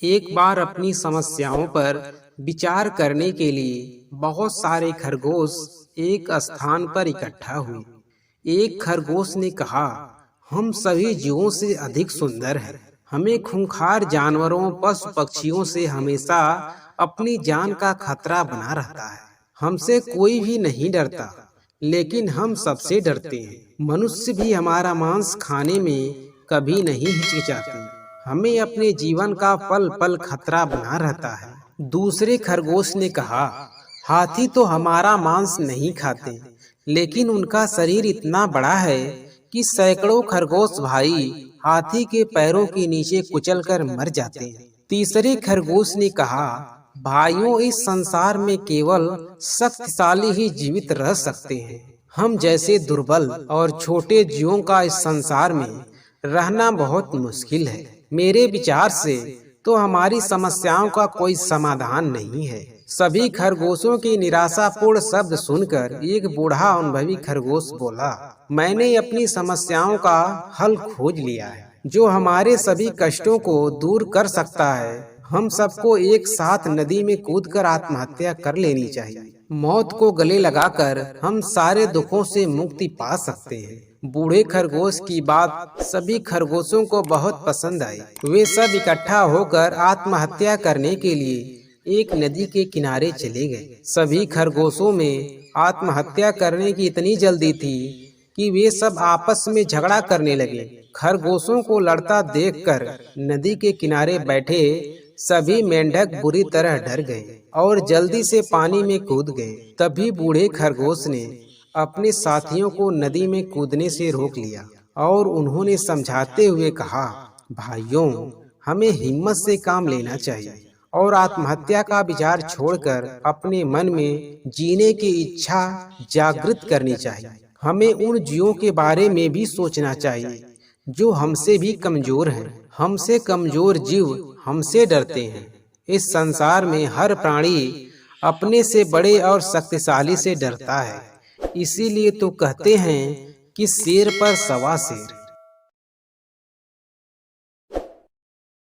एक बार अपनी समस्याओं पर विचार करने के लिए बहुत सारे खरगोश एक स्थान पर इकट्ठा हुए। एक खरगोश ने कहा, हम सभी जीवों से अधिक सुंदर हैं। हमें खूंखार जानवरों, पशु पक्षियों से हमेशा अपनी जान का खतरा बना रहता है। हमसे कोई भी नहीं डरता, लेकिन हम सबसे डरते हैं। मनुष्य भी हमारा मांस खाने में कभी नहीं हिचकिचाते। हमें अपने जीवन का पल पल खतरा बना रहता है। दूसरे खरगोश ने कहा, हाथी तो हमारा मांस नहीं खाते, लेकिन उनका शरीर इतना बड़ा है कि सैकड़ों खरगोश भाई हाथी के पैरों के नीचे कुचलकर मर जाते हैं। तीसरे खरगोश ने कहा, भाइयों, इस संसार में केवल शक्तिशाली ही जीवित रह सकते हैं। हम जैसे दुर्बल और छोटे जीवों का इस संसार में रहना बहुत मुश्किल है। मेरे विचार से तो हमारी समस्याओं का कोई समाधान नहीं है। सभी खरगोशों की निराशापूर्ण शब्द सुनकर एक बूढ़ा अनुभवी खरगोश बोला, मैंने अपनी समस्याओं का हल खोज लिया है, जो हमारे सभी कष्टों को दूर कर सकता है। हम सबको एक साथ नदी में कूदकर आत्महत्या कर लेनी चाहिए। मौत को गले लगाकर हम सारे दुखों से मुक्ति पा सकते हैं। बूढ़े खरगोश की बात सभी खरगोशों को बहुत पसंद आई। वे सब इकट्ठा होकर आत्महत्या करने के लिए एक नदी के किनारे चले गए। सभी खरगोशों में आत्महत्या करने की इतनी जल्दी थी कि वे सब आपस में झगड़ा करने लगे। खरगोशों को लड़ता देखकर नदी के किनारे बैठे सभी मेंढक बुरी तरह डर गए और जल्दी से पानी में कूद गए। तभी बूढ़े खरगोश ने अपने साथियों को नदी में कूदने से रोक लिया और उन्होंने समझाते हुए कहा, भाइयों, हमें हिम्मत से काम लेना चाहिए और आत्महत्या का विचार छोड़कर अपने मन में जीने की इच्छा जागृत करनी चाहिए। हमें उन जीवों के बारे में भी सोचना चाहिए जो हमसे भी कमजोर हैं। हमसे कमजोर जीव हमसे डरते हैं। इस संसार में हर प्राणी अपने से बड़े और शक्तिशाली से डरता है। इसीलिए तो कहते हैं कि शेर पर सवा शेर।